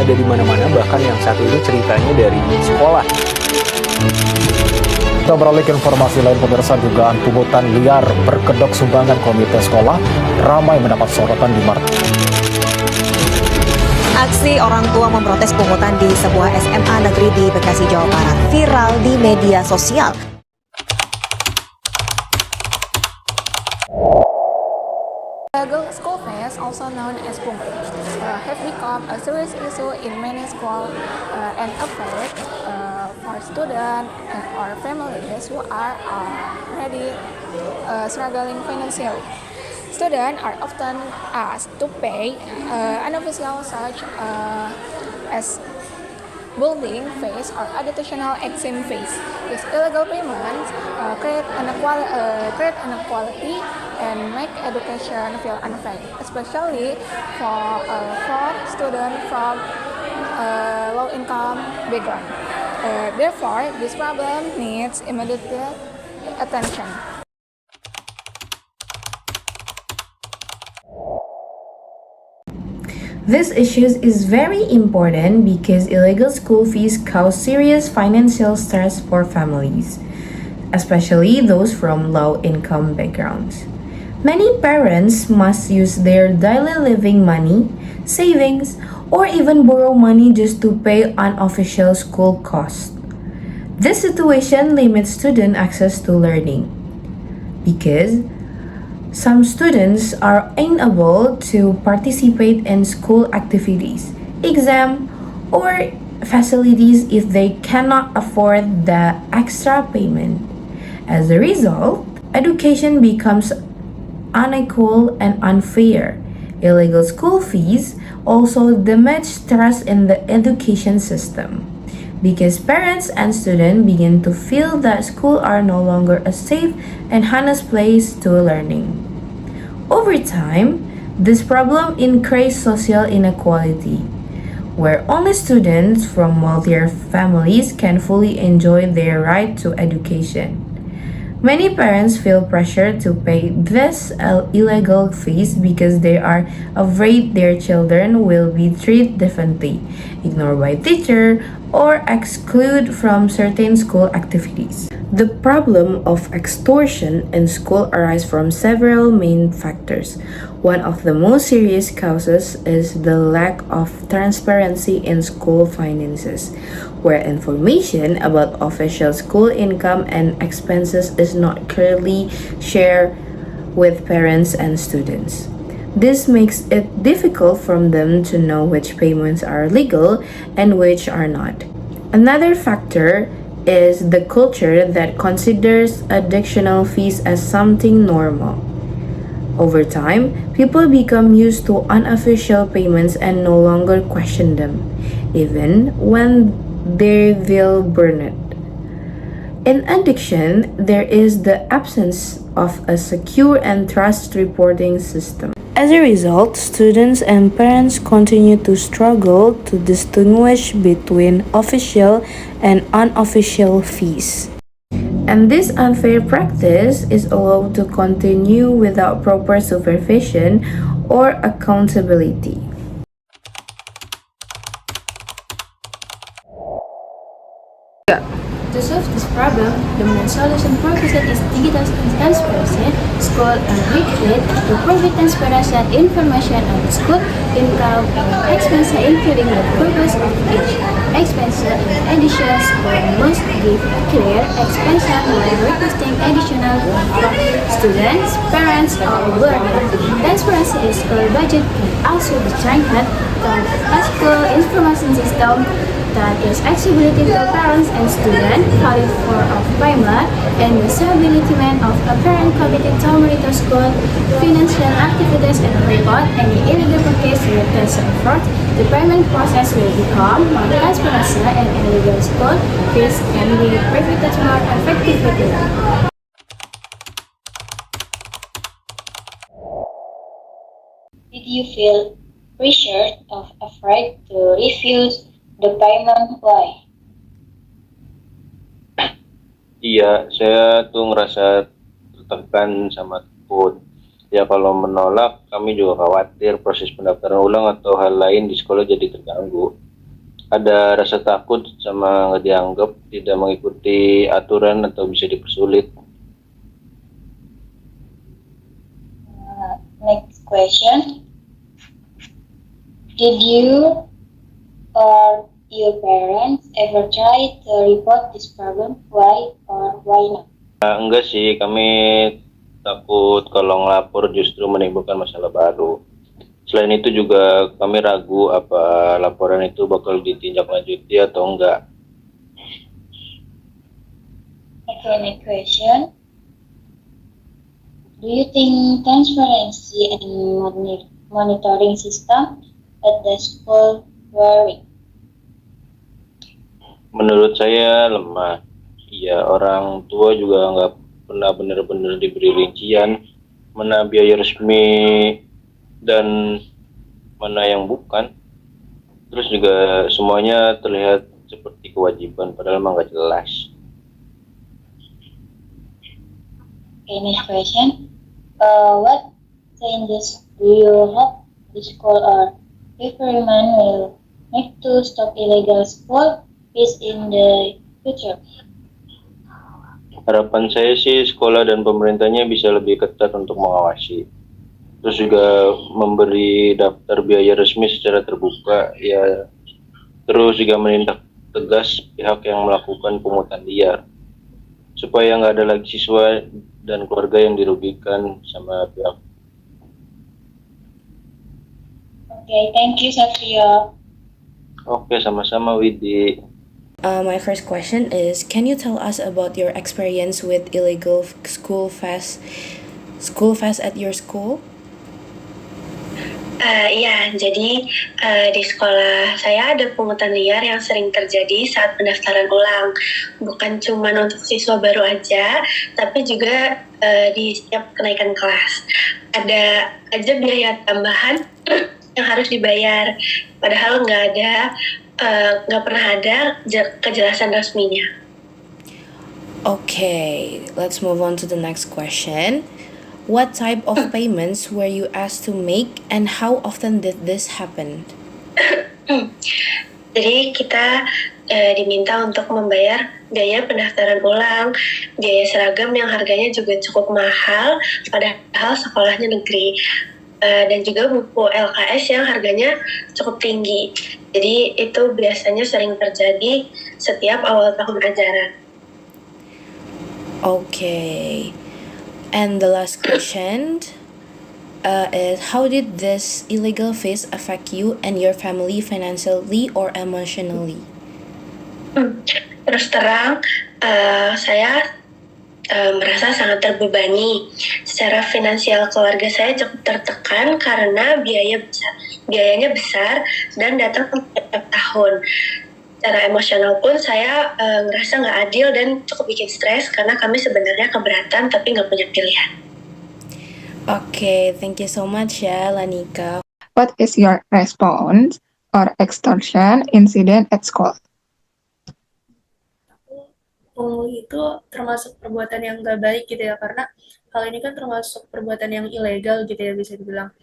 ada di mana-mana, bahkan yang satu ini ceritanya dari sekolah. Kita beralih ke informasi lain, pemirsa. Dugaan pungutan liar berkedok sumbangan komite sekolah ramai mendapat sorotan di Aksi orang tua memprotes pungutan di sebuah SMA negeri di Bekasi, Jawa Barat viral di media sosial. School fees, also known as pungut, have become a serious issue in many schools and affect for students or families who are already struggling financially. Students are often asked to pay unofficial such as building fees or additional exam fees. These illegal payments create inequality and make education feel unfair, especially for students from low-income background. Therefore, this problem needs immediate attention. This issue is very important because illegal school fees cause serious financial stress for families, especially those from low-income backgrounds. Many parents must use their daily living money, savings, or even borrow money just to pay unofficial school costs. This situation limits student access to learning because some students are unable to participate in school activities, exam, or facilities if they cannot afford the extra payment. As a result, education becomes unequal and unfair. Illegal school fees also damage trust in the education system because parents and students begin to feel that schools are no longer a safe and honest place to learning. Over time, this problem increases social inequality, where only students from wealthier families can fully enjoy their right to education. Many parents feel pressure to pay these illegal fees because they are afraid their children will be treated differently, ignored by teachers, or excluded from certain school activities. The problem of extortion in school arises from several main factors. One of the most serious causes is the lack of transparency in school finances, where information about official school income and expenses is not clearly shared with parents and students. This makes it difficult for them to know which payments are legal and which are not. Another factor is the culture that considers additional fees as something normal. Over time, people become used to unofficial payments and no longer question them, even when they will burn it. In addiction, there is the absence of a secure and trust reporting system. As a result, students and parents continue to struggle to distinguish between official and unofficial fees. And this unfair practice is allowed to continue without proper supervision or accountability. To solve this problem, the main solution proposed is digital transparency. Schools are required to provide transparent information on school income and expenses, including the purpose of each expense. In addition, schools must give clear expenses while requesting additional from students, parents, or learners. Transparency in school budget can also be strengthened through a school information system that is accessibility to parents and students, valid for of payment, and the stability of a parent committed to monitor school financial activities and report any illegal practice with this effort. The payment process will become more transparent and illegal school fees can be prevented more effectively. Did you feel pressured or afraid to refuse the payment? Why? Iya, saya tuh ngerasa tertekan sama takut. Ya kalau menolak, kami juga khawatir proses pendaftaran ulang atau hal lain di sekolah jadi terganggu. ada rasa takut sama nggak dianggap, tidak mengikuti aturan atau bisa dipersulit. Next question. Did you or your parents ever try to report this problem? Why or why not? Enggak sih, kami takut kalau ngelapor justru menimbulkan masalah baru. Selain itu juga kami ragu apa laporan itu bakal ditindaklanjuti atau enggak. Okay, next question. Do you think transparency and monitoring system at the school worry? Menurut saya lemah. Ya, orang tua juga nggak pernah benar-benar diberi rincian mana biaya resmi dan mana yang bukan. Terus juga semuanya terlihat seperti kewajiban, padahal emang nggak jelas. Okay, next question. What changes do you hope the school or government will make to stop illegal school fees in the future? Harapan saya sih sekolah dan pemerintahnya bisa lebih ketat untuk mengawasi. Terus juga memberi daftar biaya resmi secara terbuka, ya. Terus juga menindak tegas pihak yang melakukan pungutan liar, supaya nggak ada lagi siswa dan keluarga yang dirugikan sama pihak. Okay, thank you, Satria. Oke, sama-sama Widi. My first question is, can you tell us about your experience with illegal school fest at your school? Iya, jadi di sekolah saya ada pungutan liar yang sering terjadi saat pendaftaran ulang. Bukan cuma untuk siswa baru aja, tapi juga di setiap kenaikan kelas. Ada aja biaya tambahan yang harus dibayar, padahal nggak pernah ada kejelasan resminya. Okay, let's move on to the next question. What type of payments were you asked to make and how often did this happen? Jadi kita diminta untuk membayar biaya pendaftaran ulang, biaya seragam yang harganya juga cukup mahal, padahal sekolahnya negeri, dan juga buku LKS yang harganya cukup tinggi. Jadi itu biasanya sering terjadi setiap awal tahun ajaran. Okay. And the last question is, how did this illegal fees affect you and your family financially or emotionally? Terus terang, saya merasa sangat terbebani. Secara finansial keluarga saya cukup tertekan karena biayanya besar dan datang setiap tahun. Secara emosional pun saya ngerasa nggak adil dan cukup bikin stres karena kami sebenarnya keberatan tapi nggak punya pilihan. Okay, thank you so much ya, Lanika. What is your response or extortion incident at school? Pungli itu termasuk perbuatan yang nggak baik gitu ya, karena hal ini kan termasuk perbuatan yang ilegal gitu ya, bisa dibilang.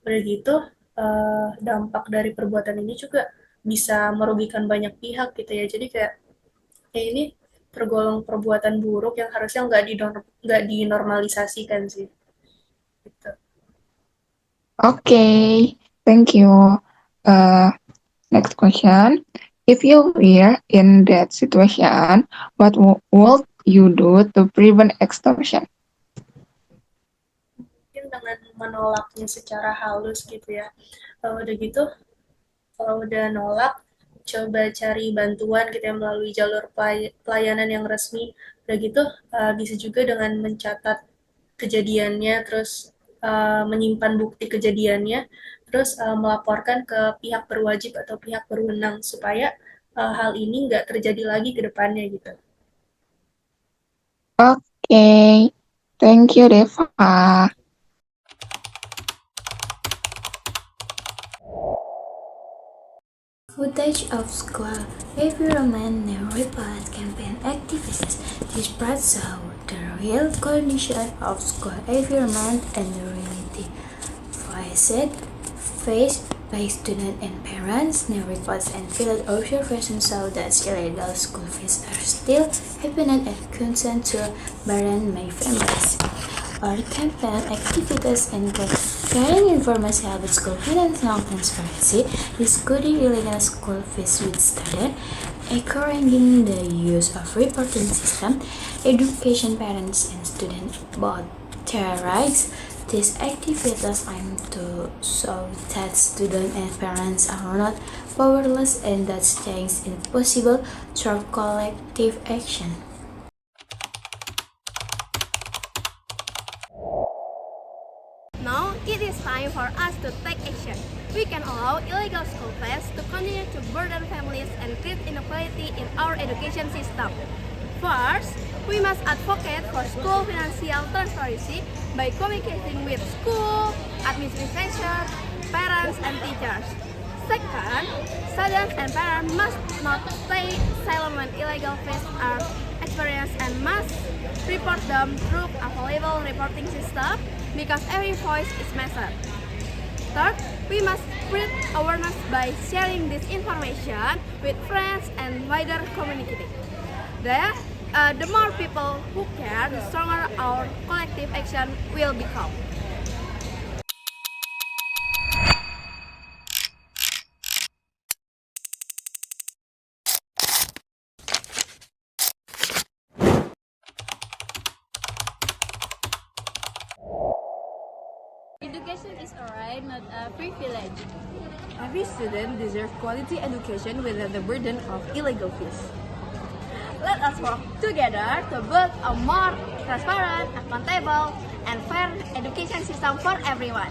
Udah gitu, dampak dari perbuatan ini juga bisa merugikan banyak pihak gitu ya. Jadi kayak ini tergolong perbuatan buruk yang harusnya nggak dinormalisasikan sih. Gitu. Okay, thank you. Next question. If you were in that situation, what would you do to prevent extortion? Mungkin dengan menolaknya secara halus gitu ya. Udah gitu, kalau udah nolak, coba cari bantuan gitu ya melalui jalur pelayanan yang resmi. Udah gitu, bisa juga dengan mencatat kejadiannya, terus menyimpan bukti kejadiannya, terus melaporkan ke pihak berwajib atau pihak berwenang supaya hal ini nggak terjadi lagi ke depannya gitu. Okay, thank you, Deva. Footage of school environment report campaign activities display show the real condition of school environment and the reality faced by students and parents. New reports and field observations show that illegal school fees are still happening and concern to burden my families. Our campaign activities include sharing information about school financial transparency, discussing illegal school fees with students, encouraging the use of reporting system, education parents and students about their rights. These activities aim to show that students and parents are not powerless and that change is possible through collective action. Now it is time for us to take action. We can allow illegal school fees to continue to burden families and create inequality in our education system. First, we must advocate for school financial transparency by communicating with school, administration, parents, and teachers. Second, students and parents must not stay silent when illegal fees are experienced and must report them through available reporting system because every voice is measured. Third, we must spread awareness by sharing this information with friends and wider community. The more people who care, the stronger our collective action will become. Education is a right, not a privilege. Every student deserves quality education without the burden of illegal fees. Let us work together to build a more transparent, accountable, and fair education system for everyone.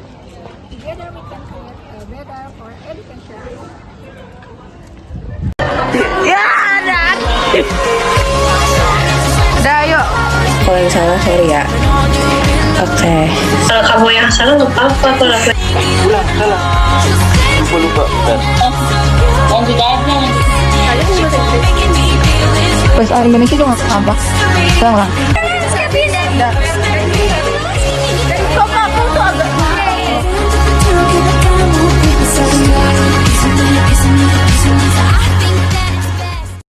Together we can create a better for education. Udah, ayo. Kalau yang salah, sorry ya. Oke. Kalau kamu yang salah nggak apa-apa, aku lakuin. Lupa. Lanjut aja. Bahasa Indonesia juga nggak apa-apa. Ulang.